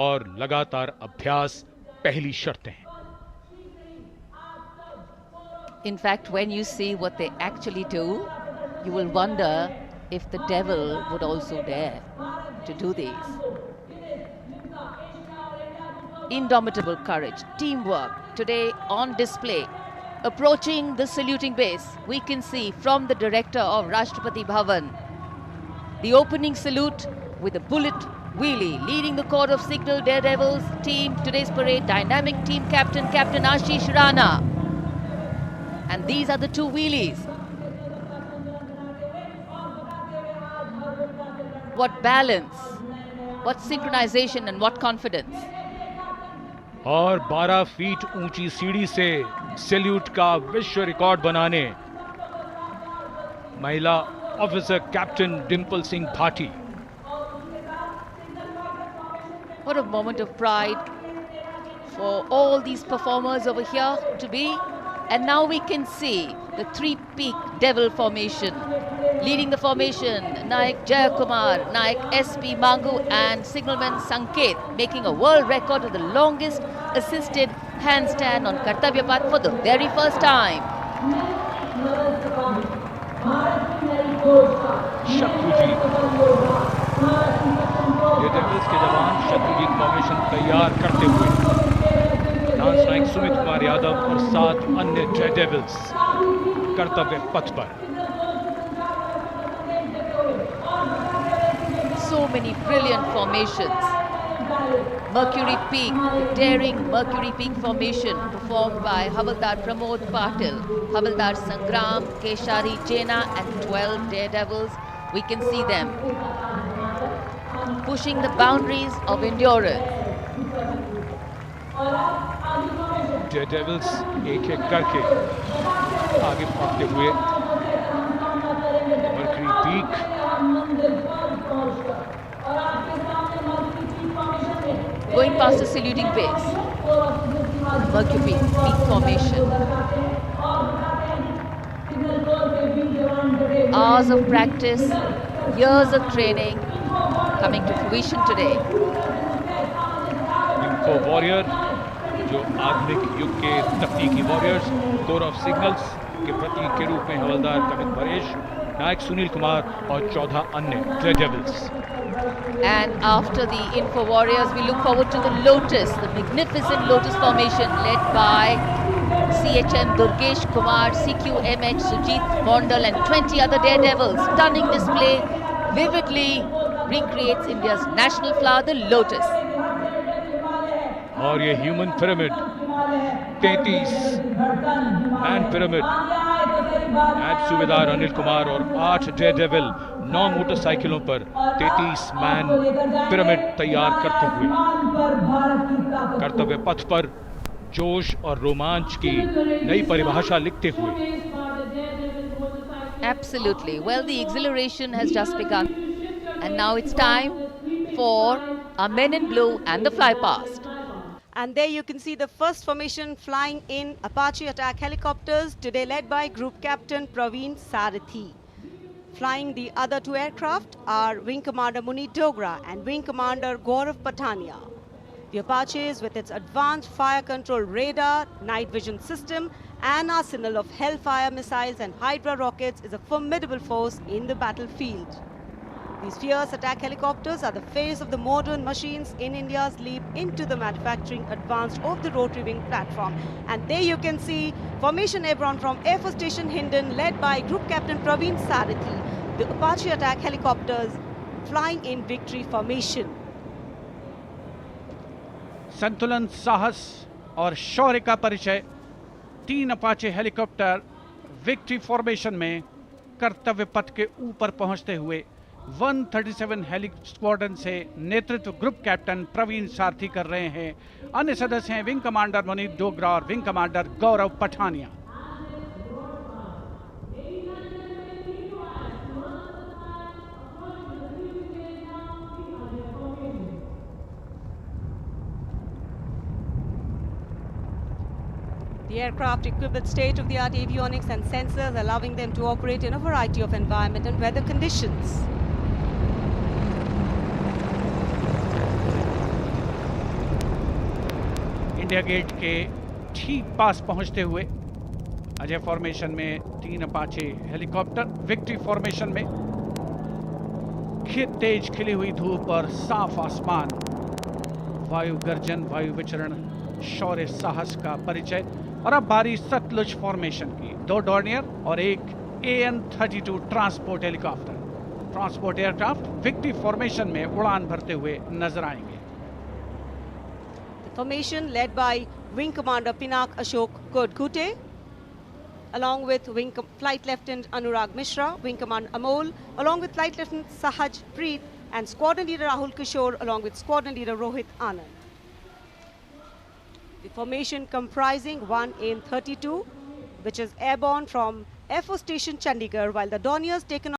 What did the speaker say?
और लगातार अभ्यास पहली शर्तें हैं। In fact, when you see what they actually do, you will wonder if the devil would also dare to do these. Indomitable courage, teamwork today on display. Approaching the saluting base, we can see from the director of Rashtrapati Bhavan, the opening salute with a bullet wheelie, leading the Corps of Signal Daredevils team. Today's parade, dynamic team captain, Captain Ashish Rana. And these are the two wheelies. What balance, what synchronization and what confidence. और 12 feet ऊंची सीढ़ी से salute का विश्व record बनाने महिला officer captain Dimple Singh Bhati. What a moment of pride for all these performers over here to be. And now we can see the three-peak devil formation. Leading the formation, Naik Jayakumar, Naik S.P. Mangu and signalman Sanket making a world record of the longest assisted handstand on Kartavya Path for the very first time. Shatrujeet, ये Devils के जवान Shatrujeet formation तैयार करते हुए lance Naik Sumit Kumar Yadav और 7 अन्य dare devils कर्तव्य पथ पर। So many brilliant formations. Mercury Peak, the daring Mercury Peak formation performed by Havaldar Pramod Patil, Havaldar Sangram, Keshari Jena and 12 daredevils. We can see them pushing the boundaries of endurance. Daredevils एक एक करके आगे बढ़ते हुए mercury peak, going past the saluting base. Mercury Peak formation. Hours of practice, years of training coming to fruition today. Info warrior जो आधुनिक युग के तकनीकी वॉरियर्स, कोर ऑफ सिग्नल्स के प्रतीक के रूप में हवलदार कमित परेश, नायक सुनील कुमार और 14 अन्य Daredevils. And after the Info Warriors, we look forward to the Lotus, the magnificent Lotus formation led by CHM Durgesh Kumar, CQMH Sujit Mondal and 20 other daredevils. Stunning display vividly recreates India's national flower, the Lotus. और ये human pyramid 33 man pyramid, नायब सूबेदार अनिल कुमार और 8 Daredevil 9 मोटरसाइकिलों पर 33 man pyramid तैयार करते हुए कर्तव्य पथ पर जोश और रोमांच की नई परिभाषा लिखते हुए। Absolutely. Well, the exhilaration has just begun. And now it's time for our men in blue and the fly past. And there you can see the first formation flying in Apache attack helicopters, today led by Group Captain Praveen Sarathi. Flying the other two aircraft are Wing Commander Munit Dogra and Wing Commander Gaurav Patania. The Apaches, with its advanced fire control radar, night vision system and arsenal of Hellfire missiles and Hydra rockets, is a formidable force in the battlefield. These fierce attack helicopters are the face of the modern machines in India's leap into the manufacturing advanced of the rotary wing platform. And there you can see Formation Ebron from Air Force Station Hindon, led by Group Captain Praveen Sarathi. The Apache attack helicopters flying in victory formation. संतुलन, साहस और शौर्य का परिचय 3 Apache helicopter victory formation में कर्तव्य पथ के ऊपर पहुंचते हुए 137 हेली स्क्वाड्रन से नेतृत्व ग्रुप कैप्टन प्रवीण सारथी कर रहे हैं। अन्य सदस्य हैं विंग कमांडर मुनीत डोगरा और wing commander Gaurav Pathania. The aircraft equipped with state-of-the-art avionics and sensors, allowing them to operate in a variety of environment and weather conditions. India Gate के ठीक पास पहुंचते हुए अजय फॉर्मेशन में 3 अपाचे हेलीकॉप्टर, विक्ट्री फॉर्मेशन में तेज खिली हुई धूप और साफ आसमान, वायु गर्जन, वायु विचरण, शौर्य साहस का परिचय। और अब बारी सतलुज फॉर्मेशन की। 2 डॉर्नियर और एक AN-32 transport helicopter, transport aircraft victory formation में उड़ान भरते हुए नजर आएंगे। The formation led by Wing Commander Pinak Ashok Kodgute, along with Flight Lieutenant Anurag Mishra, Wing Commander Amol, along with Flight Lieutenant Sahaj Preet, and Squadron Leader Rahul Kishore, along with Squadron Leader Rohit Anand. The formation comprising one AN-32, which is airborne from Air Force Station Chandigarh, while the Dorniers taken